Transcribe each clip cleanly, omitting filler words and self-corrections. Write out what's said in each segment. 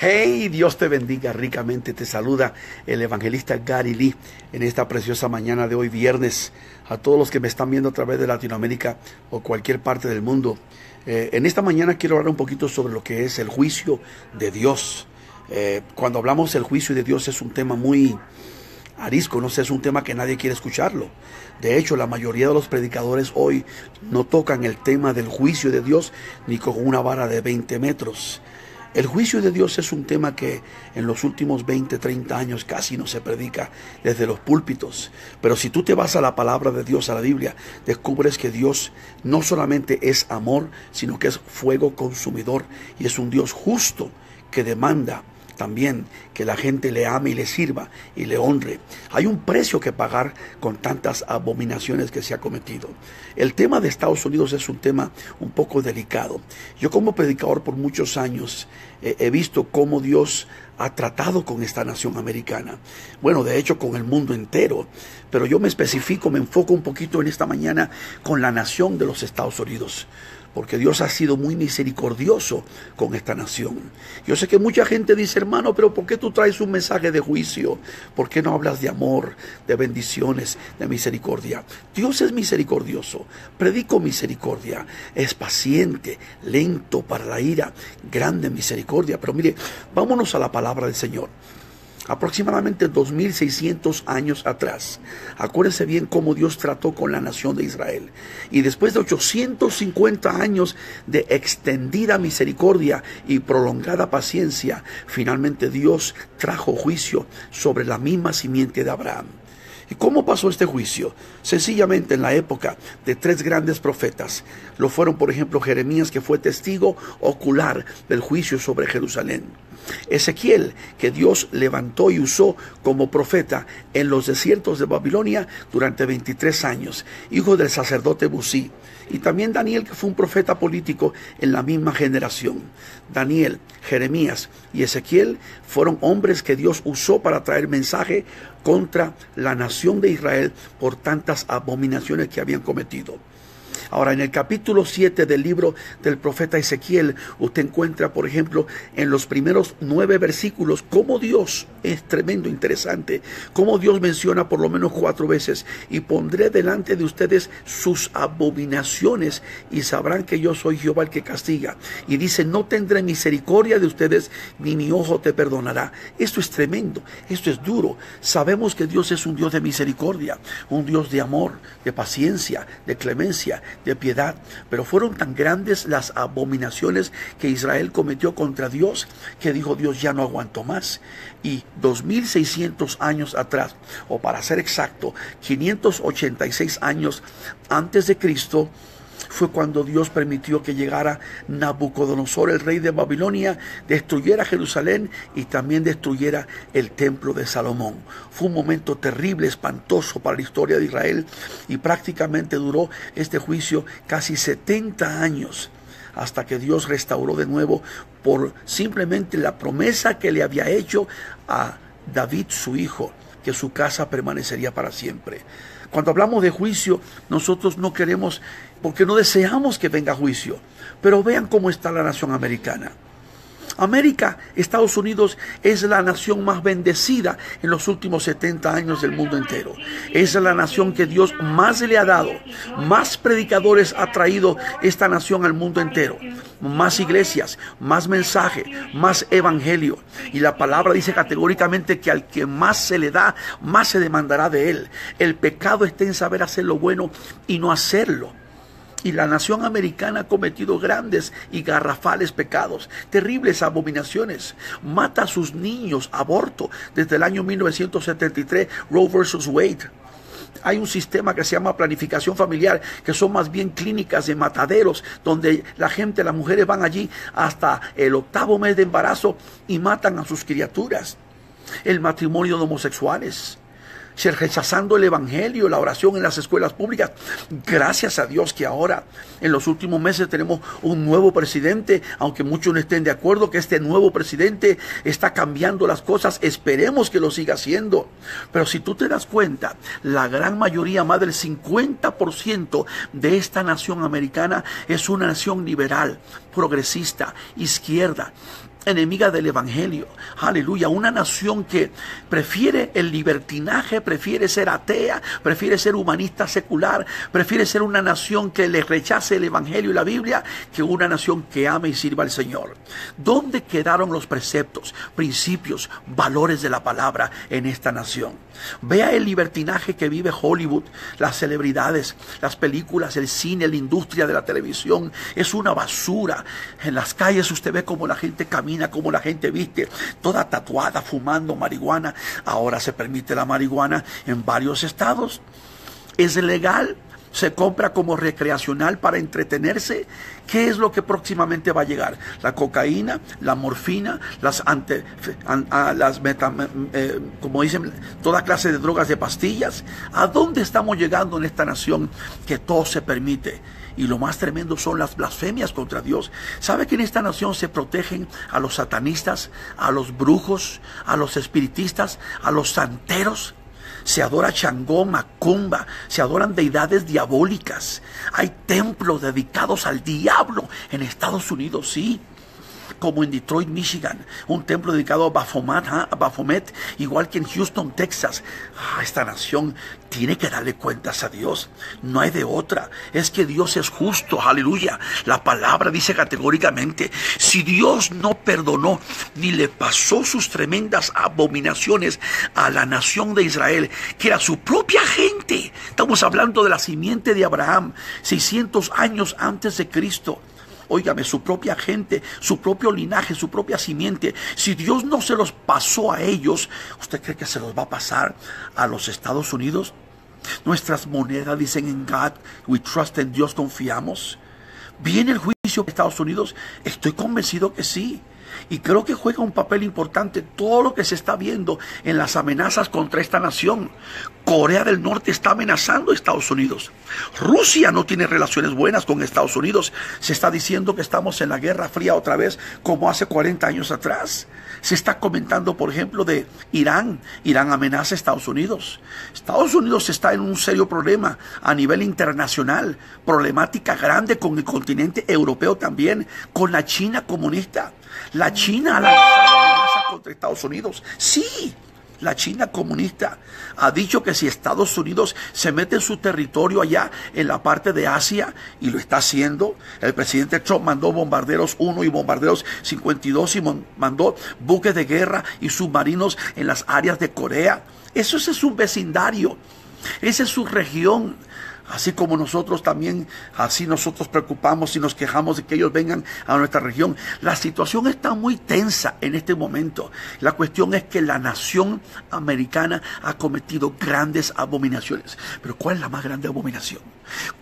Hey, Dios te bendiga ricamente. Te saluda el evangelista Gary Lee en esta preciosa mañana de hoy viernes. A todos los que me están viendo a través de Latinoamérica o cualquier parte del mundo. En esta mañana quiero hablar un poquito sobre lo que es el juicio de Dios. Cuando hablamos del juicio de Dios es un tema muy arisco, no sé, es un tema que nadie quiere escucharlo. De hecho, la mayoría de los predicadores hoy no tocan el tema del juicio de Dios ni con una vara de 20 metros. El juicio de Dios es un tema que en los últimos 20, 30 años casi no se predica desde los púlpitos. Pero si tú te vas a la palabra de Dios, a la Biblia, descubres que Dios no solamente es amor, sino que es fuego consumidor y es un Dios justo que demanda también que la gente le ame y le sirva y le honre. Hay un precio que pagar con tantas abominaciones que se ha cometido. El tema de Estados Unidos es un tema un poco delicado. Yo como predicador por muchos años he visto cómo Dios ha tratado con esta nación americana. Bueno, de hecho con el mundo entero. Pero yo me enfoco un poquito en esta mañana con la nación de los Estados Unidos. Porque Dios ha sido muy misericordioso con esta nación. Yo sé que mucha gente dice, hermano, pero ¿por qué tú traes un mensaje de juicio? ¿Por qué no hablas de amor, de bendiciones, de misericordia? Dios es misericordioso. Predico misericordia. Es paciente, lento para la ira, grande misericordia. Pero mire, vámonos a la palabra del Señor. Aproximadamente 2600 años atrás, acuérdense bien cómo Dios trató con la nación de Israel. Y después de 850 años de extendida misericordia y prolongada paciencia, finalmente Dios trajo juicio sobre la misma simiente de Abraham. ¿Y cómo pasó este juicio? Sencillamente en la época de tres grandes profetas. Lo fueron, por ejemplo, Jeremías, que fue testigo ocular del juicio sobre Jerusalén. Ezequiel, que Dios levantó y usó como profeta en los desiertos de Babilonia durante 23 años, hijo del sacerdote Busí. Y también Daniel, que fue un profeta político en la misma generación. Daniel, Jeremías y Ezequiel fueron hombres que Dios usó para traer mensaje contra la nación de Israel por tantas abominaciones que habían cometido. Ahora, en el capítulo 7 del libro del profeta Ezequiel, usted encuentra, por ejemplo, en los primeros 9 versículos, cómo Dios, es tremendo, interesante, cómo Dios menciona por lo menos 4 veces, y pondré delante de ustedes sus abominaciones, y sabrán que yo soy Jehová el que castiga. Y dice, no tendré misericordia de ustedes, ni mi ojo te perdonará. Esto es tremendo, esto es duro. Sabemos que Dios es un Dios de misericordia, un Dios de amor, de paciencia, de clemencia, de piedad, pero fueron tan grandes las abominaciones que Israel cometió contra Dios, que dijo Dios, ya no aguanto más. Y 2600 años atrás, o para ser exacto, 586 años antes de Cristo, fue cuando Dios permitió que llegara Nabucodonosor, el rey de Babilonia, destruyera Jerusalén y también destruyera el templo de Salomón. Fue un momento terrible, espantoso para la historia de Israel, y prácticamente duró este juicio casi 70 años, hasta que Dios restauró de nuevo por simplemente la promesa que le había hecho a David, su hijo, que su casa permanecería para siempre. Cuando hablamos de juicio, nosotros no queremos, porque no deseamos que venga juicio. Pero vean cómo está la nación americana. América, Estados Unidos, es la nación más bendecida en los últimos 70 años del mundo entero. Es la nación que Dios más le ha dado. Más predicadores ha traído esta nación al mundo entero. Más iglesias, más mensaje, más evangelio. Y la palabra dice categóricamente que al que más se le da, más se demandará de él. El pecado está en saber hacer lo bueno y no hacerlo. Y la nación americana ha cometido grandes y garrafales pecados, terribles abominaciones. Mata a sus niños, aborto. Desde el año 1973, Roe versus Wade. Hay un sistema que se llama planificación familiar, que son más bien clínicas de mataderos, donde la gente, las mujeres van allí hasta el 8º mes de embarazo y matan a sus criaturas. El matrimonio de homosexuales. Rechazando el evangelio, la oración en las escuelas públicas. Gracias a Dios que ahora, en los últimos meses, tenemos un nuevo presidente, aunque muchos no estén de acuerdo que este nuevo presidente está cambiando las cosas. Esperemos que lo siga haciendo. Pero si tú te das cuenta, la gran mayoría, más del 50% de esta nación americana es una nación liberal, progresista, izquierda. enemiga del evangelio. Aleluya, una nación que prefiere el libertinaje, prefiere ser atea, prefiere ser humanista secular, prefiere ser una nación que le rechace el evangelio y la Biblia, que una nación que ama y sirva al Señor. ¿Dónde quedaron los preceptos, principios, valores de la palabra en esta nación? Vea el libertinaje que vive Hollywood, las celebridades, las películas, el cine, la industria de la televisión. Es una basura. En las calles usted ve cómo la gente camina, cómo la gente viste, toda tatuada, fumando marihuana. Ahora se permite la marihuana en varios estados. Es legal. Se compra como recreacional para entretenerse. ¿Qué es lo que próximamente va a llegar? La cocaína, la morfina, como dicen, toda clase de drogas, de pastillas. ¿A dónde estamos llegando en esta nación que todo se permite? Y lo más tremendo son las blasfemias contra Dios. ¿Sabe que en esta nación se protegen a los satanistas, a los brujos, a los espiritistas, a los santeros? Se adora Changó, Macumba, se adoran deidades diabólicas. Hay templos dedicados al diablo en Estados Unidos, sí. Como en Detroit, Michigan, un templo dedicado a Baphomet, igual que en Houston, Texas. Esta nación tiene que darle cuentas a Dios, no hay de otra. Es que Dios es justo, aleluya. La palabra dice categóricamente, si Dios no perdonó ni le pasó sus tremendas abominaciones a la nación de Israel, que era su propia gente, estamos hablando de la simiente de Abraham, 600 años antes de Cristo. Óigame, su propia gente, su propio linaje, su propia simiente. Si Dios no se los pasó a ellos, ¿usted cree que se los va a pasar a los Estados Unidos? Nuestras monedas dicen en God we trust, en Dios confiamos. ¿Viene el juicio de Estados Unidos? Estoy convencido que sí. Y creo que juega un papel importante todo lo que se está viendo en las amenazas contra esta nación. Corea del Norte está amenazando a Estados Unidos. Rusia no tiene relaciones buenas con Estados Unidos. Se está diciendo que estamos en la Guerra Fría otra vez, como hace 40 años atrás. Se está comentando, por ejemplo, de Irán. Irán amenaza a Estados Unidos. Estados Unidos está en un serio problema a nivel internacional. Problemática grande con el continente europeo también, con la China comunista. La China ha lanzado amenaza contra Estados Unidos. Sí, la China comunista ha dicho que si Estados Unidos se mete en su territorio allá en la parte de Asia, y lo está haciendo, el presidente Trump mandó bombarderos 1 y bombarderos 52 y mandó buques de guerra y submarinos en las áreas de Corea. Eso es un vecindario, esa es su región. Así como nosotros también, así nosotros preocupamos y nos quejamos de que ellos vengan a nuestra región. La situación está muy tensa en este momento. La cuestión es que la nación americana ha cometido grandes abominaciones. Pero ¿cuál es la más grande abominación?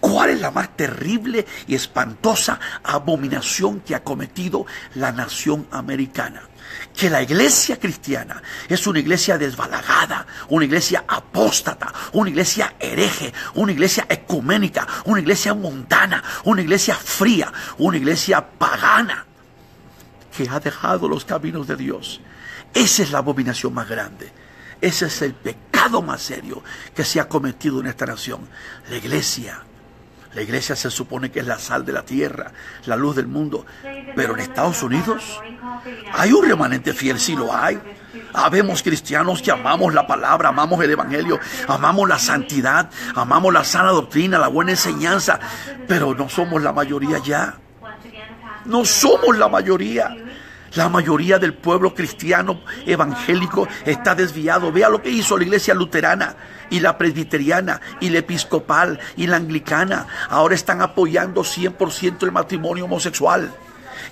¿Cuál es la más terrible y espantosa abominación que ha cometido la nación americana? Que la iglesia cristiana es una iglesia desbalagada, una iglesia apóstata, una iglesia hereje, una iglesia ecuménica, una iglesia mundana, una iglesia fría, una iglesia pagana, que ha dejado los caminos de Dios. Esa es la abominación más grande. Ese es el pecado más serio que se ha cometido en esta nación. La iglesia se supone que es la sal de la tierra, la luz del mundo. Pero en Estados Unidos hay un remanente fiel, sí lo hay. Habemos cristianos que amamos la palabra, amamos el evangelio, amamos la santidad, amamos la sana doctrina, la buena enseñanza. Pero no somos la mayoría ya. No somos la mayoría. La mayoría del pueblo cristiano evangélico está desviado. Vea lo que hizo la iglesia luterana y la presbiteriana y la episcopal y la anglicana. Ahora están apoyando 100% el matrimonio homosexual.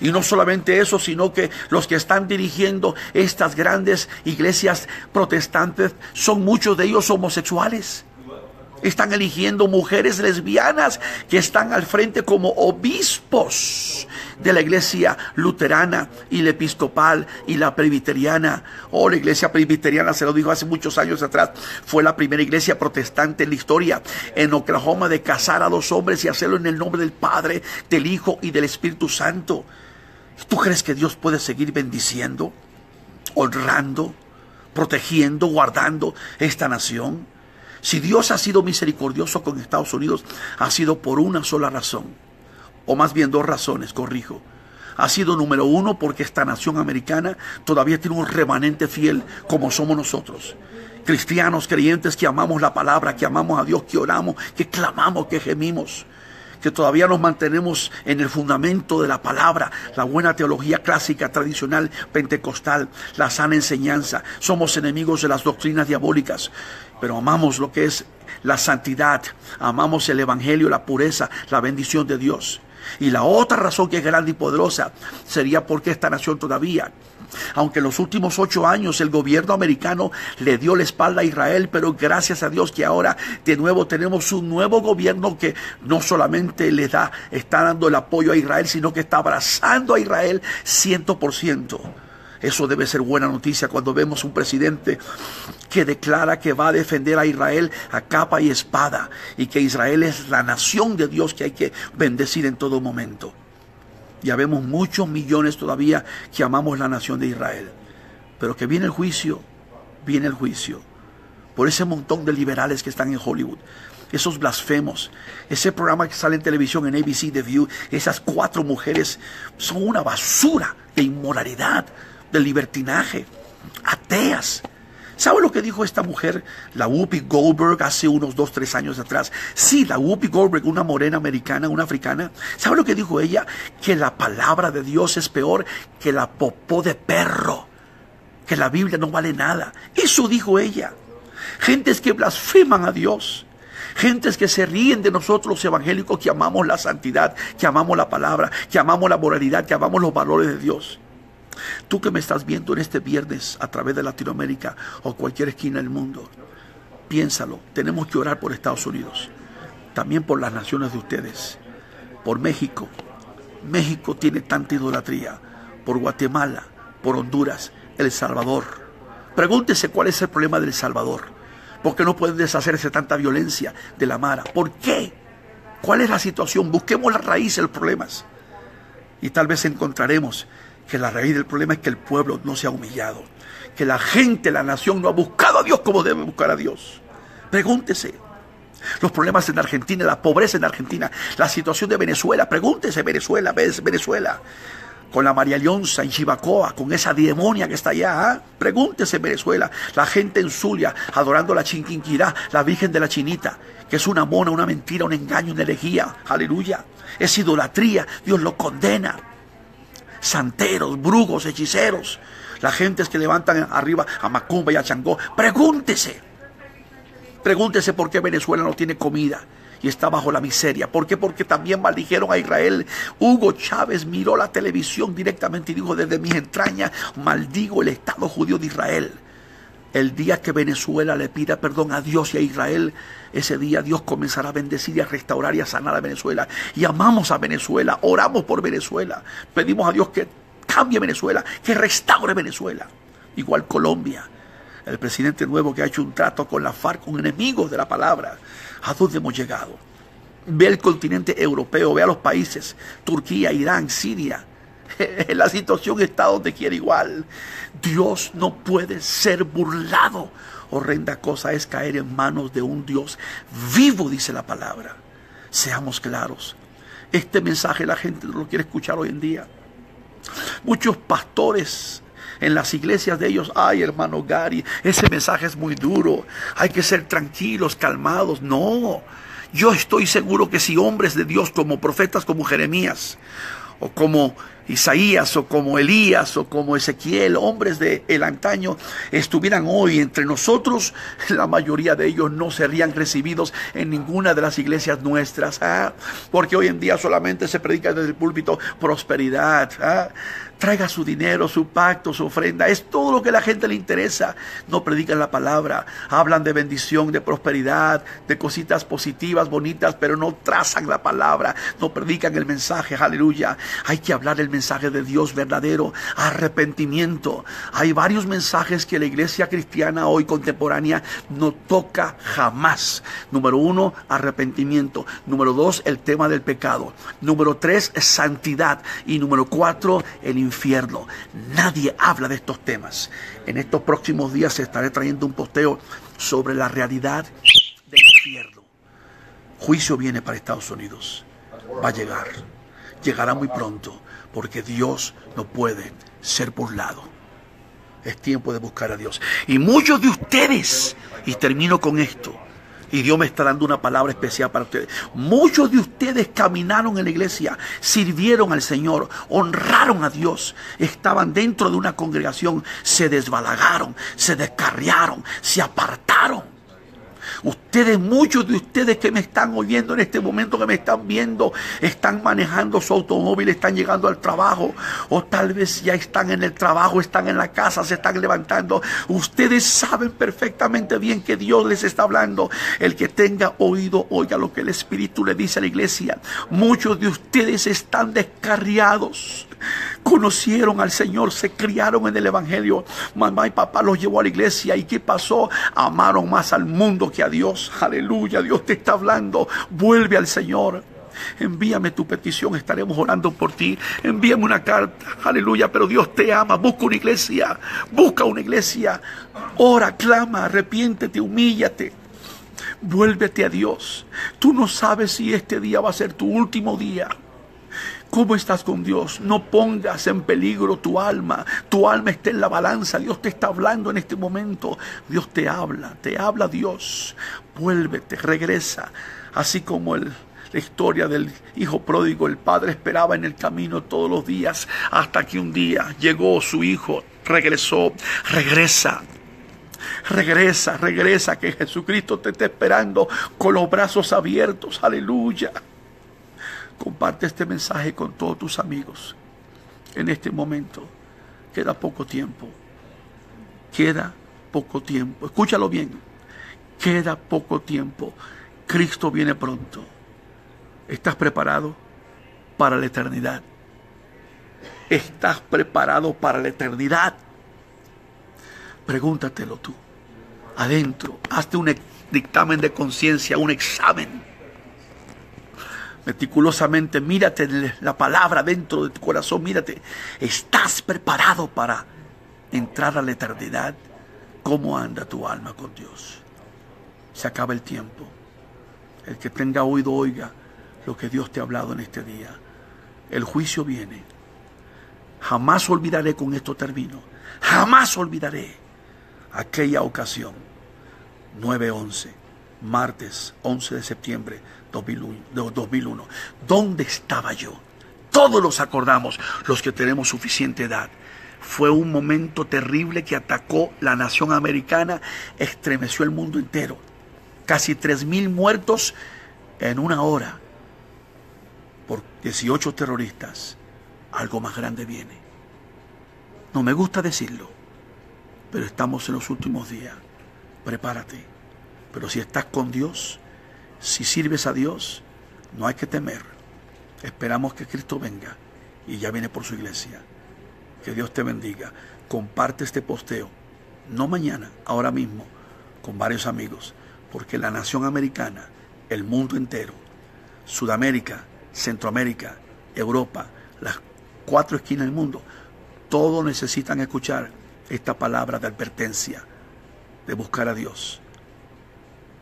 Y no solamente eso, sino que los que están dirigiendo estas grandes iglesias protestantes son muchos de ellos homosexuales. Están eligiendo mujeres lesbianas que están al frente como obispos de la iglesia luterana y la episcopal y la presbiteriana. La iglesia presbiteriana, se lo dijo hace muchos años atrás, fue la primera iglesia protestante en la historia en Oklahoma de casar a 2 hombres y hacerlo en el nombre del Padre, del Hijo y del Espíritu Santo. ¿Tú crees que Dios puede seguir bendiciendo, honrando, protegiendo, guardando esta nación? Si Dios ha sido misericordioso con Estados Unidos, ha sido por una sola razón, o más bien 2 razones, corrijo. Ha sido número uno porque esta nación americana todavía tiene un remanente fiel como somos nosotros. Cristianos, creyentes que amamos la palabra, que amamos a Dios, que oramos, que clamamos, que gemimos, que todavía nos mantenemos en el fundamento de la palabra, la buena teología clásica, tradicional, pentecostal, la sana enseñanza. Somos enemigos de las doctrinas diabólicas, pero amamos lo que es la santidad, amamos el evangelio, la pureza, la bendición de Dios. Y la otra razón que es grande y poderosa sería porque esta nación todavía, aunque en los últimos 8 años el gobierno americano le dio la espalda a Israel, pero gracias a Dios que ahora de nuevo tenemos un nuevo gobierno que no solamente está dando el apoyo a Israel, sino que está abrazando a Israel 100%. Eso debe ser buena noticia cuando vemos un presidente que declara que va a defender a Israel a capa y espada, y que Israel es la nación de Dios que hay que bendecir en todo momento. Ya vemos muchos millones todavía que amamos la nación de Israel, pero que viene el juicio por ese montón de liberales que están en Hollywood, esos blasfemos, ese programa que sale en televisión en ABC, The View. Esas 4 mujeres son una basura de inmoralidad, de libertinaje, ateas. ¿Sabe lo que dijo esta mujer, la Whoopi Goldberg, hace unos 2-3 años atrás? Sí, la Whoopi Goldberg, una morena americana, una africana. ¿Sabe lo que dijo ella? Que la palabra de Dios es peor que la popó de perro, que la Biblia no vale nada. Eso dijo ella. Gentes que blasfeman a Dios, gentes que se ríen de nosotros los evangélicos que amamos la santidad, que amamos la palabra, que amamos la moralidad, que amamos los valores de Dios. Tú que me estás viendo en este viernes a través de Latinoamérica o cualquier esquina del mundo, piénsalo. Tenemos que orar por Estados Unidos, también por las naciones de ustedes, por México. México tiene tanta idolatría, por Guatemala, por Honduras, El Salvador. Pregúntese cuál es el problema del Salvador. ¿Por qué no pueden deshacerse de tanta violencia de la Mara? ¿Por qué? ¿Cuál es la situación? Busquemos la raíz de los problemas y tal vez encontraremos que la raíz del problema es que el pueblo no se ha humillado, que la gente, la nación no ha buscado a Dios como debe buscar a Dios. Pregúntese. Los problemas en Argentina, la pobreza en Argentina, la situación de Venezuela. Pregúntese Venezuela, con la María Leonza en Chivacoa, con esa demonia que está allá. ¿Eh? Pregúntese Venezuela, la gente en Zulia adorando a la Chinquinquirá, la Virgen de la Chinita, que es una mona, una mentira, un engaño, una herejía. Aleluya. Es idolatría, Dios lo condena. Santeros, brujos, hechiceros, la gente que levantan arriba a Macumba y a Changó. Pregúntese por qué Venezuela no tiene comida y está bajo la miseria. ¿Por qué? Porque también maldijeron a Israel. Hugo Chávez miró la televisión directamente y dijo: desde mis entrañas maldigo el Estado judío de Israel. El día que Venezuela le pida perdón a Dios y a Israel, ese día Dios comenzará a bendecir y a restaurar y a sanar a Venezuela. Y amamos a Venezuela, oramos por Venezuela, pedimos a Dios que cambie Venezuela, que restaure Venezuela. Igual Colombia, el presidente nuevo que ha hecho un trato con la FARC, con enemigos de la palabra. ¿A dónde hemos llegado? Ve el continente europeo, ve a los países, Turquía, Irán, Siria. La situación está donde quiera igual. Dios no puede ser burlado. Horrenda cosa es caer en manos de un Dios vivo, dice la palabra. Seamos claros. Este mensaje la gente no lo quiere escuchar hoy en día. Muchos pastores en las iglesias de ellos: ay, hermano Gary, ese mensaje es muy duro, hay que ser tranquilos, calmados. No, yo estoy seguro que si hombres de Dios como profetas como Jeremías, o como Isaías, o como Elías, o como Ezequiel, hombres del antaño, estuvieran hoy entre nosotros, la mayoría de ellos no serían recibidos en ninguna de las iglesias nuestras. Porque hoy en día solamente se predica desde el púlpito prosperidad. Traiga su dinero, su pacto, su ofrenda. Es todo lo que a la gente le interesa. No predican la palabra. Hablan de bendición, de prosperidad, de cositas positivas, bonitas, pero no trazan la palabra. No predican el mensaje. Aleluya. Hay que hablar el mensaje de Dios verdadero. Arrepentimiento. Hay varios mensajes que la iglesia cristiana hoy contemporánea no toca jamás. Número 1, arrepentimiento. Número 2, el tema del pecado. Número 3, santidad. Y número 4, el infierno. Nadie habla de estos temas. En estos próximos días estaré trayendo un posteo sobre la realidad del infierno. Juicio viene para Estados Unidos. Va a llegar. Llegará muy pronto. porque Dios no puede ser burlado. Es tiempo de buscar a Dios. Y muchos de ustedes, y termino con esto, y Dios me está dando una palabra especial para ustedes. Muchos de ustedes caminaron en la iglesia, sirvieron al Señor, honraron a Dios, estaban dentro de una congregación, se desbalagaron, se descarriaron, se apartaron. Ustedes, muchos de ustedes que me están oyendo en este momento, que me están viendo, están manejando su automóvil, están llegando al trabajo, o tal vez ya están en el trabajo, están en la casa, se están levantando. Ustedes saben perfectamente bien que Dios les está hablando. El que tenga oído, oiga lo que el Espíritu le dice a la iglesia. Muchos de ustedes están descarriados. Conocieron al Señor, se criaron en el Evangelio. Mamá y papá los llevó a la iglesia. ¿Y qué pasó? Amaron más al mundo que a Dios. Aleluya, Dios te está hablando. Vuelve al Señor. Envíame tu petición, estaremos orando por ti. Envíame una carta, aleluya, pero Dios te ama. Busca una iglesia, busca una iglesia. Ora, clama, arrepiéntete, humíllate. Vuélvete a Dios. Tú no sabes si este día va a ser tu último día. ¿Cómo estás con Dios? No pongas en peligro tu alma. Tu alma está en la balanza. Dios te está hablando en este momento. Dios te habla Dios. Vuélvete, regresa. Así como la historia del hijo pródigo, el padre esperaba en el camino todos los días hasta que un día llegó su hijo, regresó. Regresa, que Jesucristo te está esperando con los brazos abiertos. Aleluya. Comparte este mensaje con todos tus amigos. En este momento queda poco tiempo. Queda poco tiempo. Escúchalo bien. Queda poco tiempo. Cristo viene pronto. ¿Estás preparado para la eternidad? ¿Estás preparado para la eternidad? Pregúntatelo tú. Adentro, hazte un dictamen de conciencia, un examen. Meticulosamente, mírate la palabra dentro de tu corazón, mírate. ¿Estás preparado para entrar a la eternidad? ¿Cómo anda tu alma con Dios? Se acaba el tiempo. El que tenga oído, oiga lo que Dios te ha hablado en este día. El juicio viene. Jamás olvidaré, con esto termino, jamás olvidaré aquella ocasión, 9/11, martes 11 de septiembre 2001. ¿Dónde estaba yo? Todos nos acordamos, los que tenemos suficiente edad. Fue un momento terrible que atacó la nación americana, estremeció el mundo entero. Casi 3,000 muertos en una hora por 18 terroristas. Algo más grande viene. No me gusta decirlo, pero estamos en los últimos días. Prepárate. Pero si estás con Dios, si sirves a Dios, no hay que temer. Esperamos que Cristo venga y ya viene por su iglesia. Que Dios te bendiga. Comparte este posteo, no mañana, ahora mismo, con varios amigos, porque la nación americana, el mundo entero, Sudamérica, Centroamérica, Europa, las 4 esquinas del mundo, todos necesitan escuchar esta palabra de advertencia, de buscar a Dios.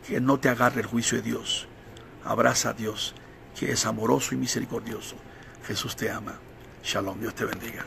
Que no te agarre el juicio de Dios. Abraza a Dios, que es amoroso y misericordioso. Jesús te ama. Shalom, Dios te bendiga.